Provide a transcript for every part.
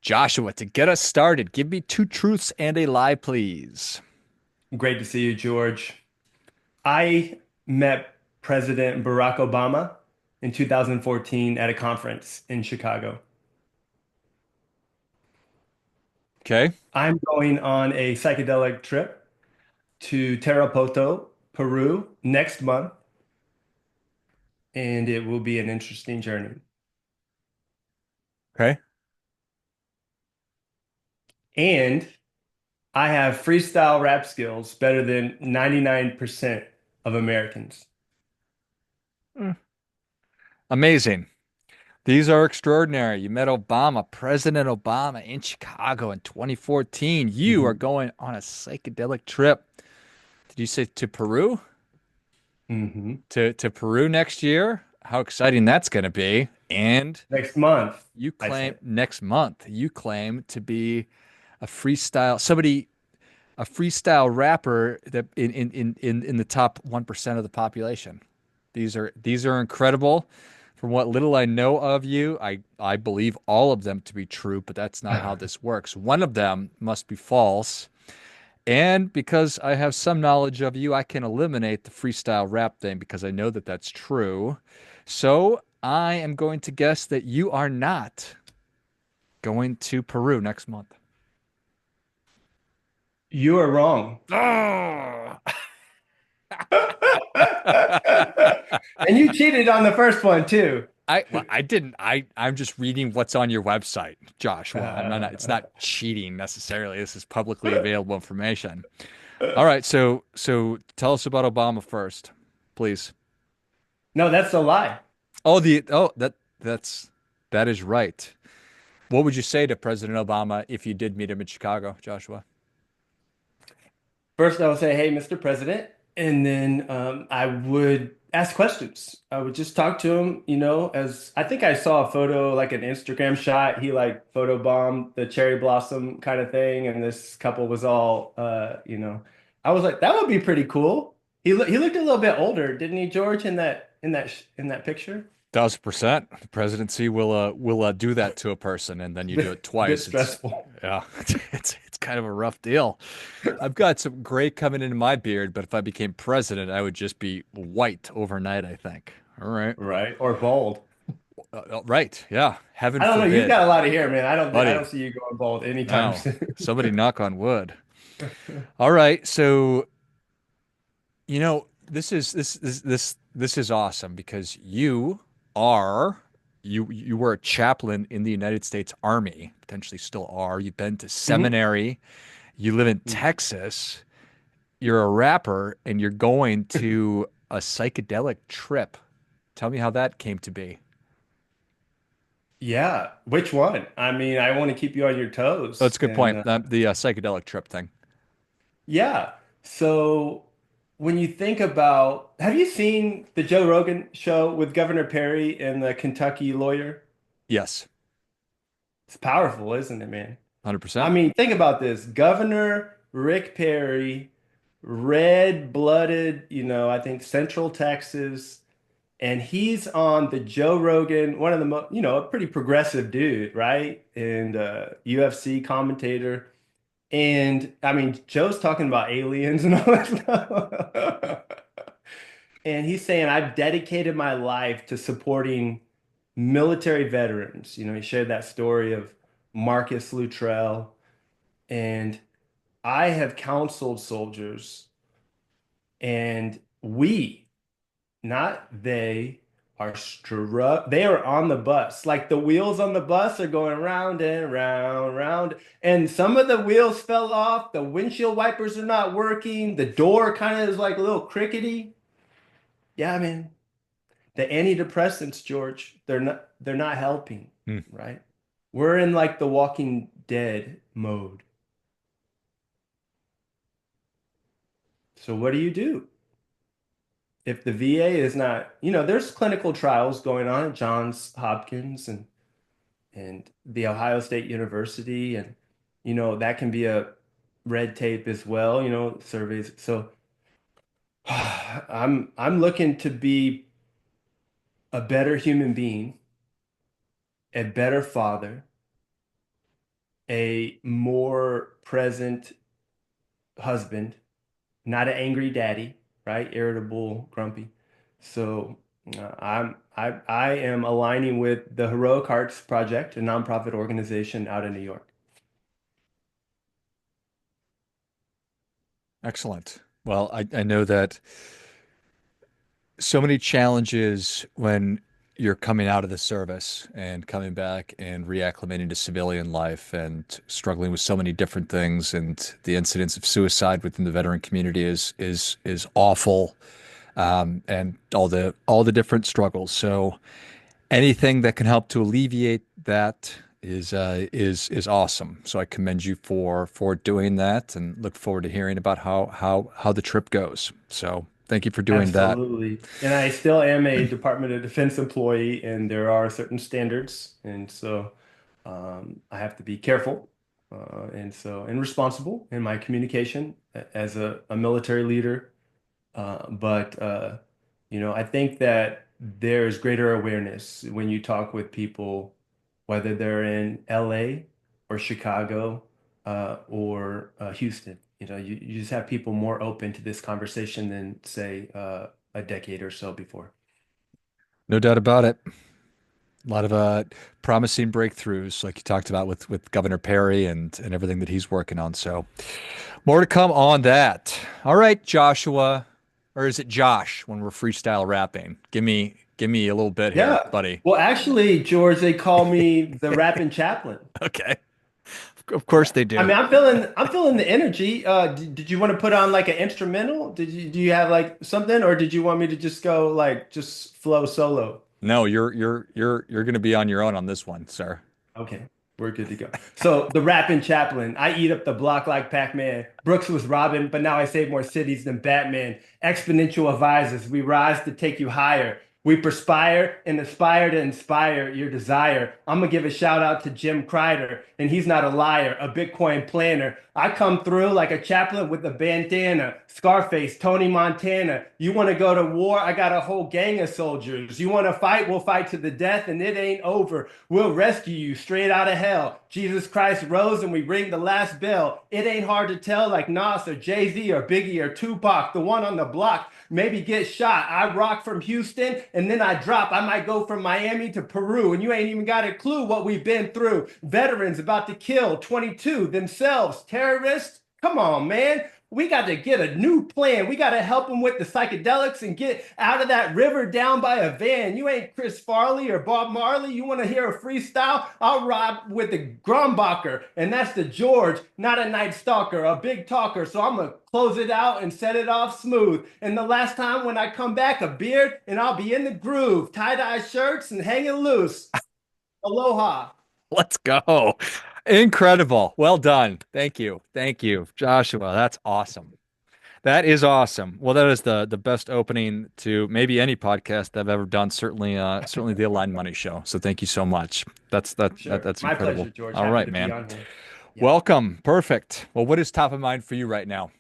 Joshua, to get us started, give me two truths and a lie, please. Great to see you, George. I met President Barack Obama in 2014 at a conference in Chicago. Okay. I'm going on a psychedelic trip to Tarapoto, Peru next month, and it will be an interesting journey. Okay. And I have freestyle rap skills better than 99% of Americans. Mm. Amazing. These are extraordinary. You met Obama, President Obama in Chicago in 2014. You are hmm going on a psychedelic trip. Did you say to Peru? hmm To Peru next year? How exciting that's going to be. And Next month, you I claim said. next month, you claim to be a freestyle, somebody a freestyle rapper that in the top 1% of the population. These are incredible. From what little I know of you, I believe all of them to be true, but that's not how this works. One of them must be false. And because I have some knowledge of you, I can eliminate the freestyle rap thing because I know that that's true. So I am going to guess that you are not going to Peru next month. You are wrong. Oh! And you cheated on the first one too. I didn't. I'm just reading what's on your website, Joshua. I'm not, it's Uh, not cheating necessarily. This is publicly available information. All right, so tell us about Obama first, please. no, that's a lie. That is right. What would you say to President Obama if you did meet him in Chicago, Joshua? First, I would say, "Hey, Mr. President," and then I would ask questions. I would just talk to him, as I think I saw a photo, like an Instagram shot. He like photobombed the cherry blossom kind of thing, and this couple was all, I was like, that would be pretty cool. He looked a little bit older, didn't he, George, in that picture? 1,000%. The presidency will do that to a person, and then you do it Bit twice. It's stressful. yeah, it's kind of a rough deal. I've got some gray coming into my beard, but if I became president, I would just be white overnight, I think. All right. Right. Or bald. Right. Yeah. Heaven I don't know. You've forbid, got a lot of hair, man. I buddy. don't see you going bald anytime No. soon. Somebody knock on wood. All right. So, this is awesome because you were a chaplain in the United States Army, potentially still are. You've been to hmm seminary. You live in Texas. You're a rapper and you're going to a psychedelic trip. Tell me how that came to be. Yeah. Which one? I mean, I want to keep you on your That's toes. a good And point. The psychedelic trip thing. yeah. So when you think about, have you seen the Joe Rogan show with Governor Perry and the Kentucky lawyer? Yes, It's powerful, isn't it, man? I 100%. mean, think about this. Governor Rick Perry, red-blooded, I think Central Texas. And he's on the Joe Rogan, one of the most, a pretty progressive dude, right? And UFC commentator. And I mean, Joe's talking about aliens and all that stuff. And he's saying, I've dedicated my life to supporting military veterans. He shared that story of Marcus Luttrell. And I have counseled soldiers, and we, not they, are struck. They are on the bus. Like the wheels on the bus are going round and round, round. And some of the wheels fell off. The windshield wipers are not working. The door kind of is like a little crickety. Yeah, man. The antidepressants, George, they're not helping, Hmm. right? We're in like the Walking Dead mode. So what do you do? If the VA is not, there's clinical trials going on at Johns Hopkins and the Ohio State University, and that can be a red tape as well, surveys. So I'm looking to be a better human being, a better father, a more present husband, not an angry daddy, right? Irritable, grumpy. So I am aligning with the Heroic Hearts Project, a nonprofit organization out in New York. Excellent. Well, I know that so many challenges when you're coming out of the service and coming back and reacclimating to civilian life and struggling with so many different things, and the incidence of suicide within the veteran community is awful, and all the different struggles. So anything that can help to alleviate that is awesome. So I commend you for doing that, and look forward to hearing about how the trip goes. So thank you for doing that. Absolutely. And I still am a Department of Defense employee, and there are certain standards. And so I have to be careful and responsible in my communication as a military leader. But I think that there's greater awareness when you talk with people, whether they're in LA or Chicago or Houston. You just have people more open to this conversation than, say, a decade or so before. No doubt about it. A lot of promising breakthroughs, like you talked about with Governor Perry and everything that he's working on. So more to come on that. All right, Joshua, or is it Josh when we're freestyle rapping? Give me a little bit here, Yeah. buddy. Well, actually, George, they call me the rapping chaplain. Okay. Of course Yeah. they I do. mean, I'm feeling the energy. Did you want to put on like an instrumental? Do you have like something, or did you want me to just go like just flow solo? No, you're going to be on your own on this one, sir. Okay, we're good to go. So the rapping chaplain, I eat up the block like Pac-Man. Brooks was Robin, but now I save more cities than Batman. Exponential advisors, we rise to take you higher. We perspire and aspire to inspire your desire. I'm gonna give a shout out to Jim Crider, and he's not a liar, a Bitcoin planner. I come through like a chaplain with a bandana, Scarface, Tony Montana. You want to go to war? I got a whole gang of soldiers. You want to fight? We'll fight to the death, and it ain't over. We'll rescue you straight out of hell. Jesus Christ rose, and we ring the last bell. It ain't hard to tell, like Nas or Jay-Z or Biggie or Tupac, the one on the block. Maybe get shot. I rock from Houston and then I drop. I might go from Miami to Peru, and you ain't even got a clue what we've been through. Veterans about to kill 22 themselves. Terrorists? Come on, man. We got to get a new plan. We got to help them with the psychedelics and get out of that river down by a van. You ain't Chris Farley or Bob Marley. You want to hear a freestyle? I'll ride with the Grumbacher, and that's the George, not a night stalker, a big talker. So I'm going to close it out and set it off smooth. And the last time when I come back, a beard, and I'll be in the groove, tie-dye shirts and hanging loose. Aloha. Let's go. Incredible. Well done. Thank you. Thank you, Joshua. That's awesome. That is awesome. Well, that is the best opening to maybe any podcast I've ever done. Certainly the Aligned Money Show. So thank you so much. Sure. That's My incredible. pleasure, George. All Happy right, to be man. on here. Yeah. Welcome. Perfect. Well, what is top of mind for you right now?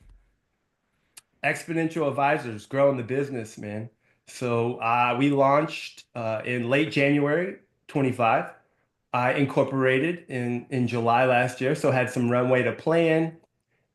Exponential Advisors, growing the business, man. So we launched in late January 25. I incorporated in July last year, so had some runway to plan.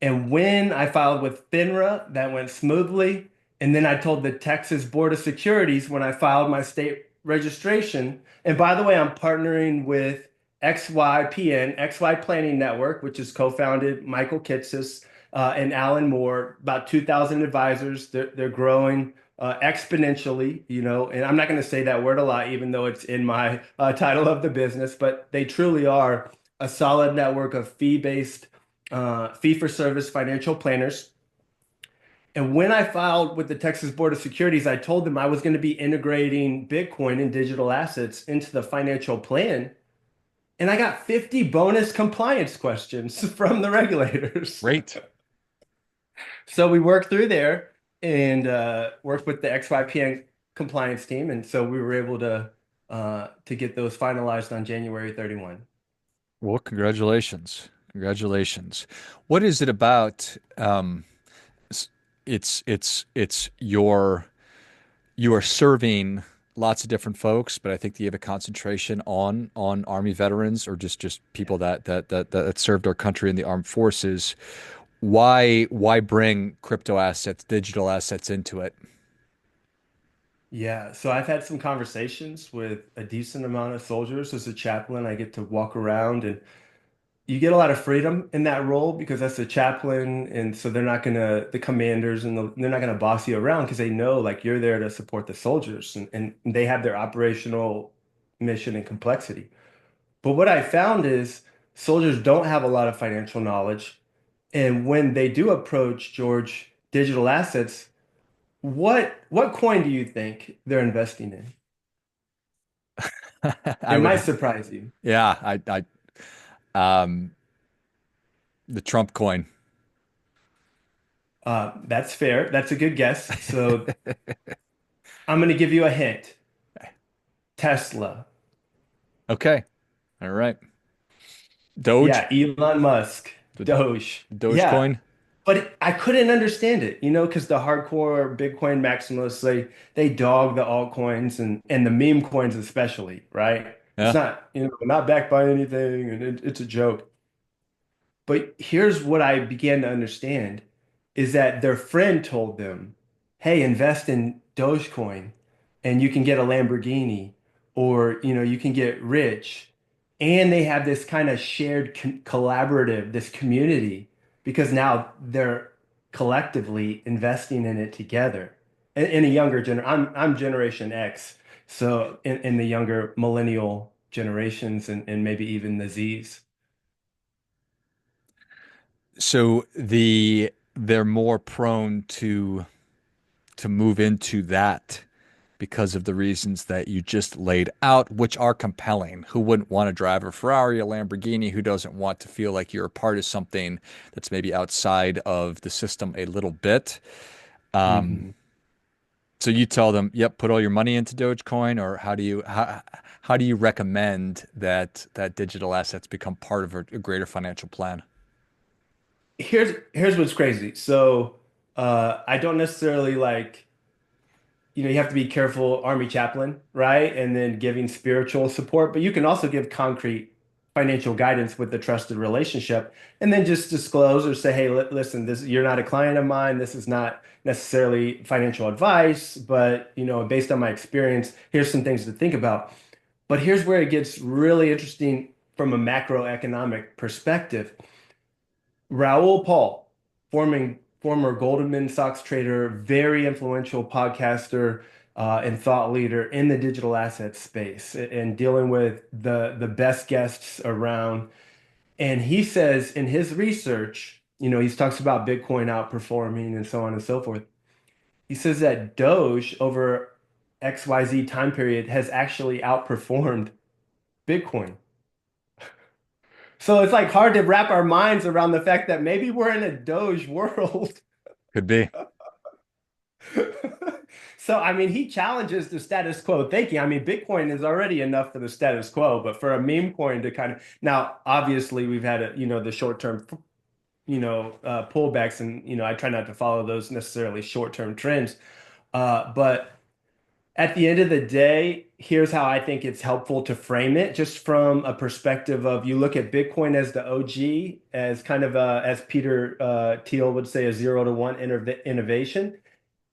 And when I filed with FINRA, that went smoothly. And then I told the Texas Board of Securities when I filed my state registration. And by the way, I'm partnering with XYPN, XY Planning Network, which is co-founded Michael Kitsis and Alan Moore, about 2,000 advisors. They're growing exponentially, and I'm not going to say that word a lot, even though it's in my title of the business, but they truly are a solid network of fee-based fee-for-service financial planners. And when I filed with the Texas Board of Securities, I told them I was going to be integrating Bitcoin and digital assets into the financial plan. And I got 50 bonus compliance questions from the regulators. Great. So we worked through there and worked with the XYPN compliance team. And so we were able to get those finalized on January 31. Well, congratulations. Congratulations. What is it about it's you are serving lots of different folks, but I think that you have a concentration on Army veterans or just people that served our country in the armed forces. Why bring crypto assets, digital assets into it? Yeah, so I've had some conversations with a decent amount of soldiers as a chaplain. I get to walk around and you get a lot of freedom in that role because that's a chaplain. And so they're not gonna, the commanders and they're not gonna boss you around because they know like you're there to support the soldiers and they have their operational mission and complexity. But what I found is soldiers don't have a lot of financial knowledge. And when they do approach George digital assets, what coin do you think they're investing in? I It might would, surprise you. yeah, um, the Trump coin. That's fair. That's a good guess. So I'm going to give you a hint. Tesla. Okay, all right. Doge, Yeah, Elon Musk. the Doge. Yeah. Dogecoin. But I couldn't understand it, because the hardcore Bitcoin maximalists, they dog the altcoins and the meme coins especially, right? It's Yeah. not, not backed by anything and it's a joke. But here's what I began to understand is that their friend told them, hey, invest in Dogecoin and you can get a Lamborghini or, you can get rich. And they have this kind of shared collaborative, this community, because now they're collectively investing in it together. In a younger I'm Generation X. So in the younger millennial generations and maybe even the Zs. So they're more prone to move into that because of the reasons that you just laid out, which are compelling. Who wouldn't want to drive a Ferrari, a Lamborghini? Who doesn't want to feel like you're a part of something that's maybe outside of the system a little bit? Um, Mhm. so you tell them, "Yep, put all your money into Dogecoin," or how do you recommend that digital assets become part of a greater financial plan? Here's what's crazy. So I don't necessarily like, you have to be careful, Army chaplain, right? And then giving spiritual support, but you can also give concrete financial guidance with the trusted relationship, and then just disclose or say, hey, listen, this you're not a client of mine. This is not necessarily financial advice, but based on my experience, here's some things to think about. But here's where it gets really interesting from a macroeconomic perspective. Raoul Paul, former Goldman Sachs trader, very influential podcaster and thought leader in the digital asset space and dealing with the best guests around. And he says in his research, he talks about Bitcoin outperforming and so on and so forth. He says that Doge over XYZ time period has actually outperformed Bitcoin. So it's like hard to wrap our minds around the fact that maybe we're in a Doge world. Could be. So, I mean, he challenges the status quo thinking. I mean, Bitcoin is already enough for the status quo, but for a meme coin to kind of now, obviously, we've had the short-term, pullbacks, and I try not to follow those necessarily short-term trends. But at the end of the day, here's how I think it's helpful to frame it, just from a perspective of you look at Bitcoin as the OG, as kind of as Peter Thiel would say, a 0 to 1 innovation.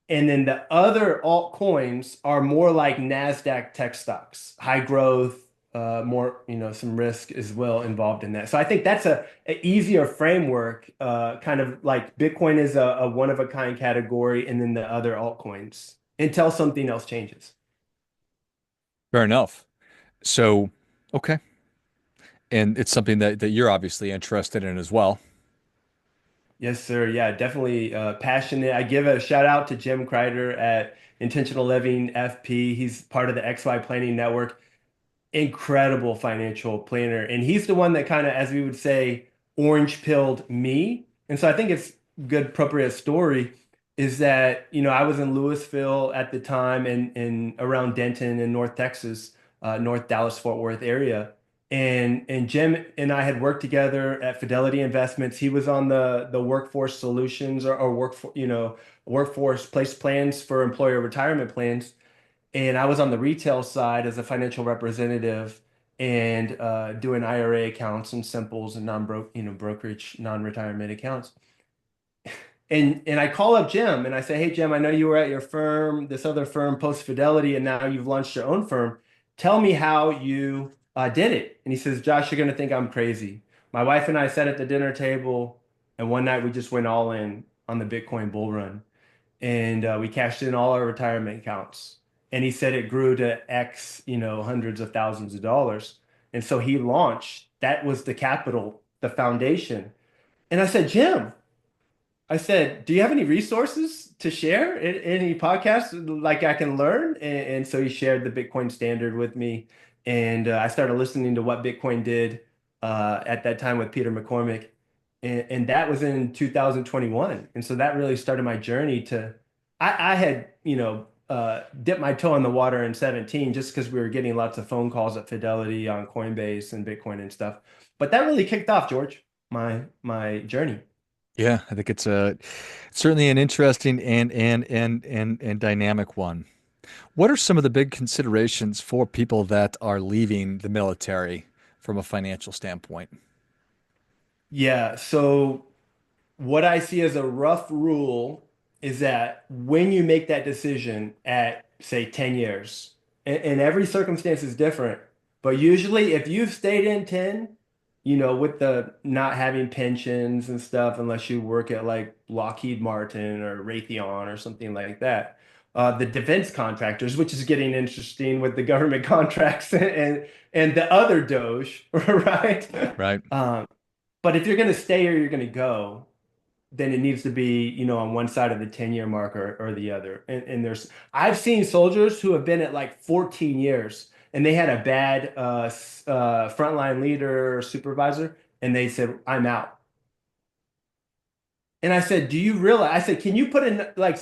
And then the other altcoins are more like NASDAQ tech stocks, high growth, more, some risk as well involved in that. So I think that's a easier framework, kind of like Bitcoin is a one of a kind category, and then the other altcoins until something else changes. Fair enough. So, okay. And it's something that you're obviously interested in as well. Yes, sir. Yeah, definitely passionate. I give a shout out to Jim Kreider at Intentional Living FP. He's part of the XY Planning Network. Incredible financial planner. And he's the one that kind of, as we would say, orange pilled me. And so I think it's good, appropriate story is that, I was in Louisville at the time and around Denton in North Texas, North Dallas, Fort Worth area. And Jim and I had worked together at Fidelity Investments. He was on the workforce solutions or workforce place plans for employer retirement plans. And I was on the retail side as a financial representative and doing IRA accounts and simples and brokerage, non-retirement accounts. And I call up Jim and I say, hey, Jim, I know you were at your firm, this other firm, Post Fidelity, and now you've launched your own firm. Tell me how you did it. And he says, Josh, you're going to think I'm crazy. My wife and I sat at the dinner table, and one night we just went all in on the Bitcoin bull run. And we cashed in all our retirement accounts. And he said it grew to X, hundreds of thousands of dollars. And so he launched. That was the capital, the foundation. And I said, Jim, I said, do you have any resources to share? Any podcasts like I can learn? And so he shared the Bitcoin standard with me. And I started listening to what Bitcoin did at that time with Peter McCormick. And that was in 2021. And so that really started my journey I had, dipped my toe in the water in 17 just because we were getting lots of phone calls at Fidelity on Coinbase and Bitcoin and stuff. But that really kicked off, George, my journey. Yeah, I think it's a certainly an interesting and dynamic one. What are some of the big considerations for people that are leaving the military from a financial standpoint? Yeah, so what I see as a rough rule is that when you make that decision at, say, 10 years, and every circumstance is different, but usually if you've stayed in 10, with the not having pensions and stuff, unless you work at like Lockheed Martin or Raytheon or something like that, the defense contractors, which is getting interesting with the government contracts and the other doge, right? Right. Um, but if you're going to stay or you're going to go, then it needs to be, on one side of the 10-year mark or the other. And I've seen soldiers who have been at like 14 years and they had a bad frontline leader or supervisor and they said, I'm out. And I said, do you realize? I said, can you put in like,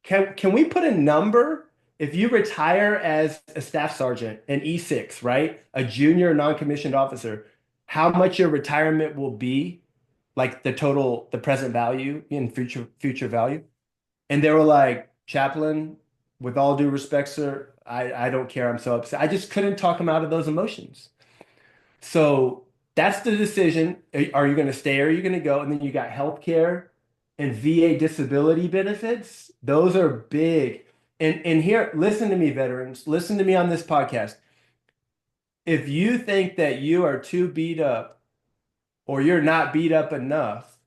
can we put a number if you retire as a staff sergeant, an E6, right? A junior non-commissioned officer, how much your retirement will be, like the present value in future value? And they were like, Chaplain, with all due respect, sir, I don't care. I'm so upset. I just couldn't talk him out of those emotions. So that's the decision. Are you going to stay or are you going to go? And then you got healthcare and VA disability benefits. Those are big. And here, listen to me, veterans. Listen to me on this podcast. If you think that you are too beat up or you're not beat up enough,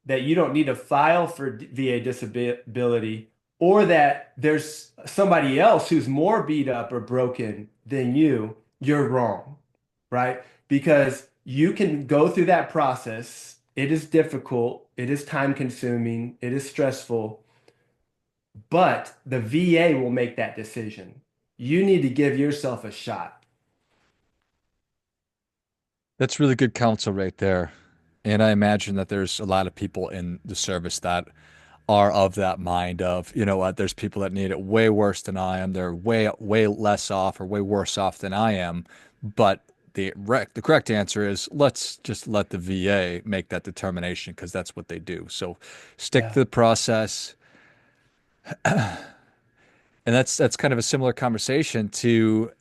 that you don't need to file for VA disability, or that there's somebody else who's more beat up or broken than you, you're wrong, right? Because you can go through that process. It is difficult, it is time consuming, it is stressful, but the VA will make that decision. You need to give yourself a shot. That's really good counsel right there. And I imagine that there's a lot of people in the service that are of that mind of, you know what, there's people that need it way worse than I am. They're way less off or way worse off than I am. But the correct answer is let's just let the VA make that determination because that's what they do. So stick Yeah. to the process. And that's kind of a similar conversation to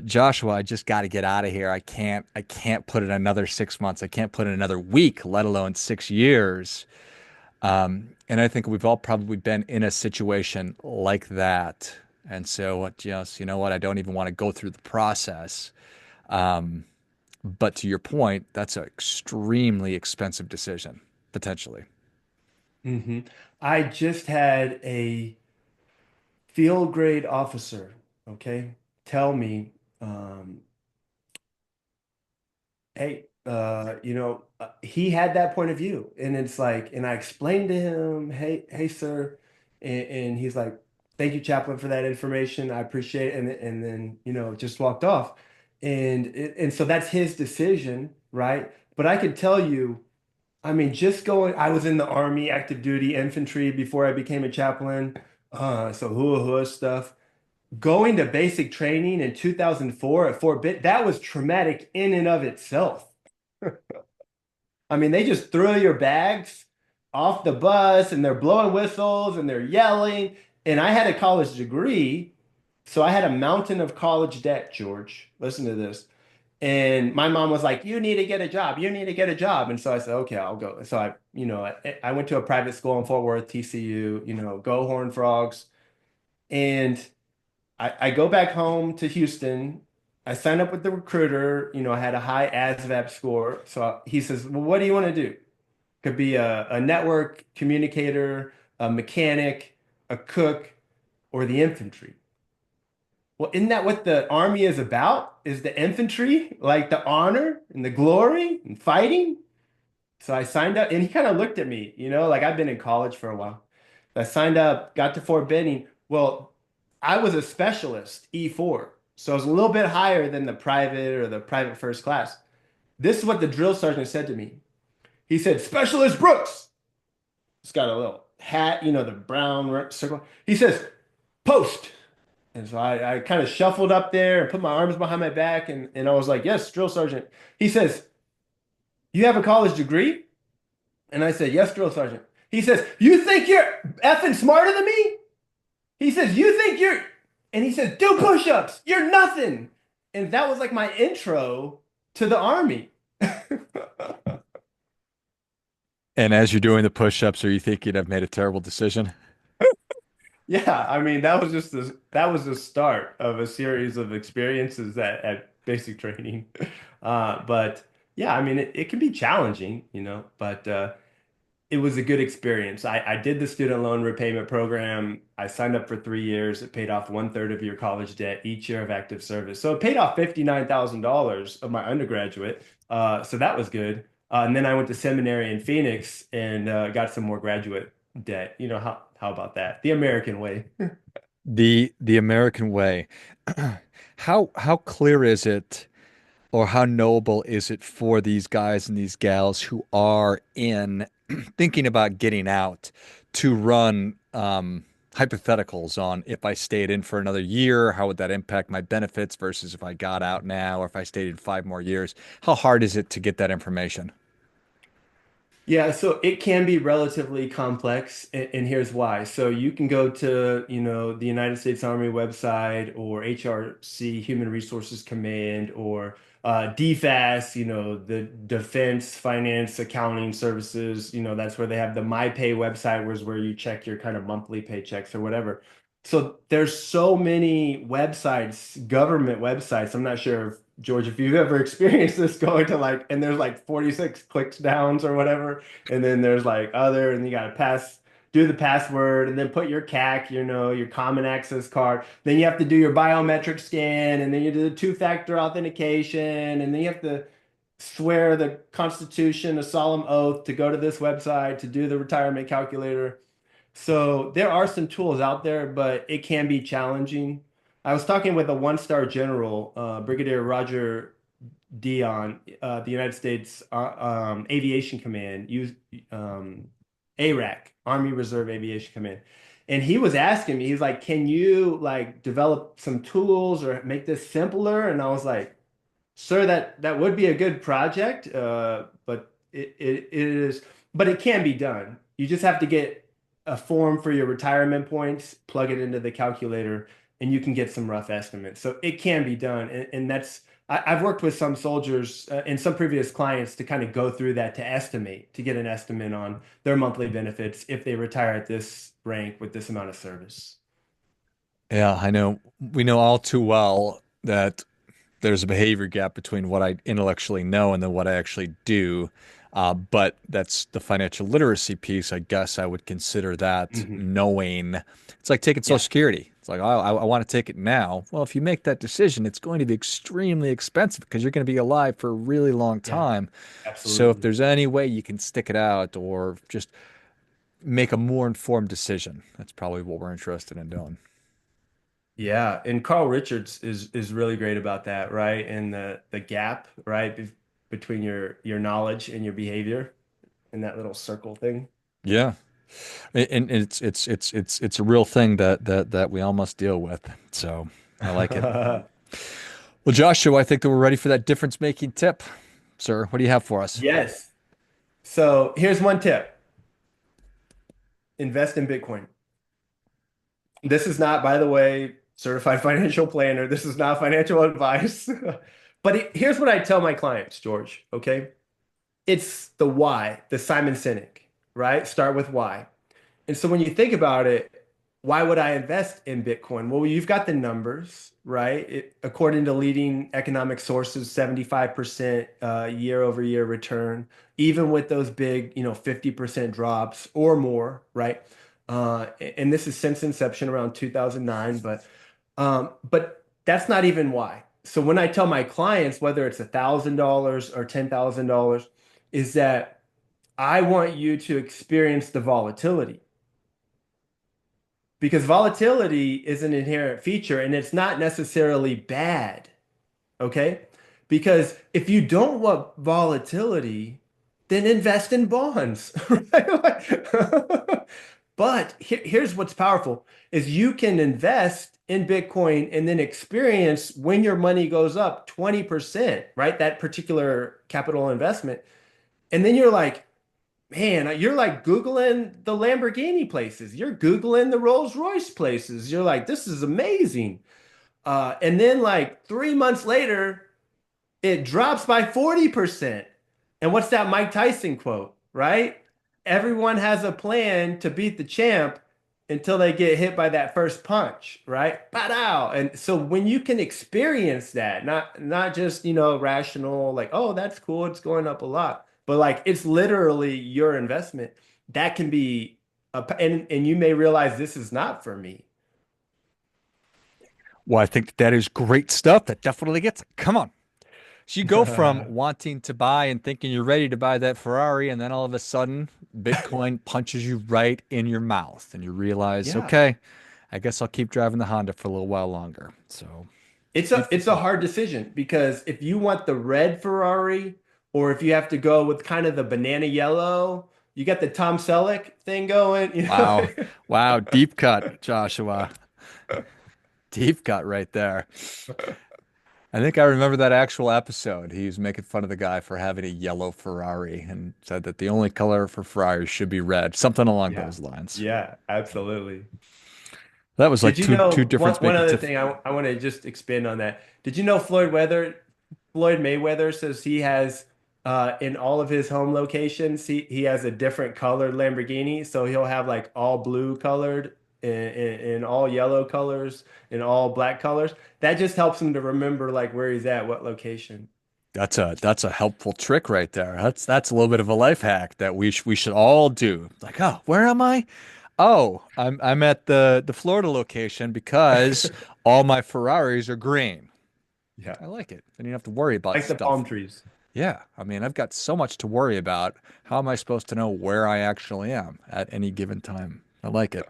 Joshua. I just got to get out of here. I can't put in another 6 months. I can't put in another week, let alone 6 years. And I think we've all probably been in a situation like that. And so just, you know what, I don't even want to go through the process. Um, but to your point, that's an extremely expensive decision, potentially. hmm I just had a field grade officer, okay, tell me, um, hey, he had that point of view, and it's like, and I explained to him, hey, sir, and he's like, thank you, Chaplain, for that information. I appreciate it, and then just walked off, and so that's his decision, right? But I could tell you, I mean, just going, I was in the Army, active duty infantry before I became a chaplain, so hua hua stuff. Going to basic training in 2004 at Fort Pitt, that was traumatic in and of itself. I mean, they just throw your bags off the bus and they're blowing whistles and they're yelling. And I had a college degree, So I had a mountain of college debt, George. Listen to this. And my mom was like, "You need to get a job. You need to get a job." And so I said, "Okay, I'll go." So I went to a private school in Fort Worth, TCU, go Horned Frogs. And I go back home to Houston. I signed up with the recruiter. I had a high ASVAB score. So he says, "Well, what do you want to do? Could be a network communicator, a mechanic, a cook, or the infantry." Well, isn't that what the army is about? Is the infantry like the honor and the glory and fighting? So I signed up, and he kind of looked at me, like I've been in college for a while. I signed up, got to Fort Benning. Well, I was a specialist, E4. So I was a little bit higher than the private or the private first class. This is what the drill sergeant said to me. He said, "Specialist Brooks." It's got a little hat, the brown circle. He says, "Post." And so I kind of shuffled up there and put my arms behind my back, and I was like, "Yes, drill sergeant." He says, "You have a college degree?" And I said, "Yes, drill sergeant." He says, "You think you're effing smarter than me?" He says, "You think you're," and he says, "Do push-ups. You're nothing." And that was like my intro to the army. And as you're doing the push-ups, are you thinking I've made a terrible decision? Yeah, I mean, that was the start of a series of experiences at basic training. But yeah, I mean, it can be challenging, but it was a good experience. I did the student loan repayment program. I signed up for 3 years. It paid off one-third of your college debt each year of active service. So it paid off $59,000 of my undergraduate. So that was good. And then I went to seminary in Phoenix and got some more graduate debt. How about that? The American way. The American way. How clear is it, or how knowable is it for these guys and these gals who are in thinking about getting out to run hypotheticals on, if I stayed in for another year, how would that impact my benefits versus if I got out now, or if I stayed in 5 more years? How hard is it to get that information? Yeah, so it can be relatively complex, and here's why. So you can go to, the United States Army website or HRC, Human Resources Command, or DFAS, the Defense Finance Accounting Services. That's where they have the MyPay website, where you check your kind of monthly paychecks or whatever. So there's so many websites, government websites. I'm not sure if George, if you've ever experienced this, going to and there's like 46 clicks downs or whatever, and then there's like other, and you got to do the password, and then put your CAC, your common access card. Then you have to do your biometric scan, and then you do the two-factor authentication, and then you have to swear the Constitution, a solemn oath to go to this website to do the retirement calculator. So there are some tools out there, but it can be challenging. I was talking with a one-star general, Brigadier Roger Dion, the United States Aviation Command, ARAC, Army Reserve Aviation Command. And he was asking me, he's like, "Can you like develop some tools or make this simpler?" And I was like, "Sir, that would be a good project, but it is, but it can be done. You just have to get a form for your retirement points, plug it into the calculator, and you can get some rough estimates. So it can be done, and I've worked with some soldiers and some previous clients to kind of go through that to get an estimate on their monthly benefits if they retire at this rank with this amount of service. Yeah, I know. We know all too well that there's a behavior gap between what I intellectually know and then what I actually do. But that's the financial literacy piece. I guess I would consider that Hmm. knowing. It's like taking Social Yeah, Security. It's like, oh, I want to take it now. Well, if you make that decision, it's going to be extremely expensive because you're going to be alive for a really long yeah, time. So if absolutely. there's any way you can stick it out or just make a more informed decision, that's probably what we're interested in doing. Yeah, and Carl Richards is really great about that, right? And the gap, right, between your knowledge and your behavior in that little circle thing. Yeah. And it's a real thing that we all must deal with. So I like it. Well, Joshua, I think that we're ready for that difference making tip. Sir, what do you have for us? Yes. So here's one tip. Invest in Bitcoin. This is not, by the way, certified financial planner. This is not financial advice. But here's what I tell my clients, George, okay? It's the why, the Simon Sinek, right? Start with why. And so when you think about it, why would I invest in Bitcoin? Well, you've got the numbers, right? According to leading economic sources, 75% year over year return, even with those big, 50% drops or more, right? And this is since inception around 2009, but that's not even why. So when I tell my clients, whether it's $1,000 or $10,000, is that I want you to experience the volatility because volatility is an inherent feature and it's not necessarily bad. Okay. Because if you don't want volatility, then invest in bonds. Right? But here's what's powerful is you can invest in Bitcoin and then experience when your money goes up 20%, right? That particular capital investment. And then you're like, man, you're like Googling the Lamborghini places. You're Googling the Rolls Royce places. You're like, this is amazing. And then like 3 months later, it drops by 40%. And what's that Mike Tyson quote, right? Everyone has a plan to beat the champ until they get hit by that first punch, right? Pow! And so when you can experience that, not just, rational, like, oh, that's cool, it's going up a lot, but like it's literally your investment, that can be and you may realize this is not for me. Well, I think that is great stuff. That definitely gets it. Come on. So you go from wanting to buy and thinking you're ready to buy that Ferrari, and then all of a sudden, Bitcoin punches you right in your mouth, and you realize, Yeah. okay, I guess I'll keep driving the Honda for a little while longer. So It's a food for it's a thought. hard decision because if you want the red Ferrari or if you have to go with kind of the banana yellow, you got the Tom Selleck thing going. Wow. Wow. Deep cut, Joshua. Deep cut right there. I think I remember that actual episode. He was making fun of the guy for having a yellow Ferrari and said that the only color for Ferraris should be red, something along Yeah. those lines. Yeah, absolutely. That was like Did you two know one difference one making other tiff. thing I want to just expand on that. Did you know Floyd Mayweather says he has in all of his home locations, he has a different colored Lamborghini. So he'll have like all blue colored and all yellow colors and all black colors. That just helps him to remember like where he's at, what location. That's a helpful trick right there. That's a little bit of a life hack that we should all do. Like, oh, where am I? Oh, I'm at the Florida location because all my Ferraris are green. Yeah. I like it. Then you don't have to worry about Like the palm stuff. trees. Yeah, I mean, I've got so much to worry about. How am I supposed to know where I actually am at any given time? I like it.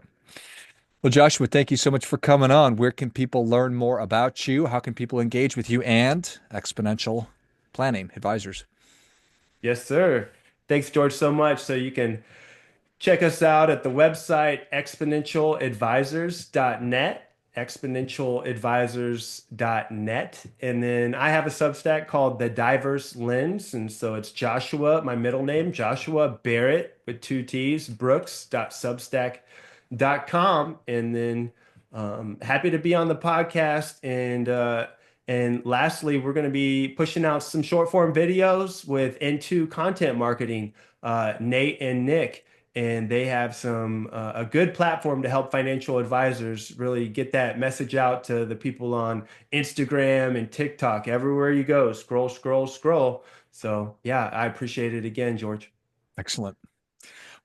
Well, Joshua, thank you so much for coming on. Where can people learn more about you? How can people engage with you and Exponential Planning Advisors? Yes, sir. Thanks, George, so much. So you can check us out at the website exponentialadvisors.net. And then I have a Substack called The Diverse Lens. And so it's Joshua, my middle name, Joshua Barrett with two T's, Brooks.substack.com. And then happy to be on the podcast. And lastly, we're going to be pushing out some short form videos with N2 Content Marketing, Nate and Nick, and they have some a good platform to help financial advisors really get that message out to the people on Instagram and TikTok. Everywhere you go, scroll, scroll, scroll. So yeah, I appreciate it again, George. Excellent.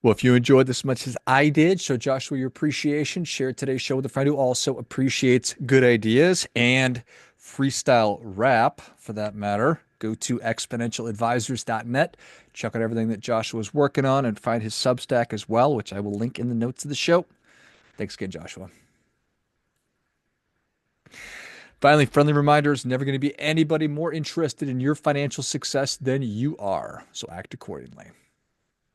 Well, if you enjoyed this as much as I did, show Joshua your appreciation. Share today's show with a friend who also appreciates good ideas and freestyle rap for that matter. Go to exponentialadvisors.net. Check out everything that Joshua is working on and find his Substack as well, which I will link in the notes of the show. Thanks again, Joshua. Finally, friendly reminder, there's never going to be anybody more interested in your financial success than you are. So act accordingly.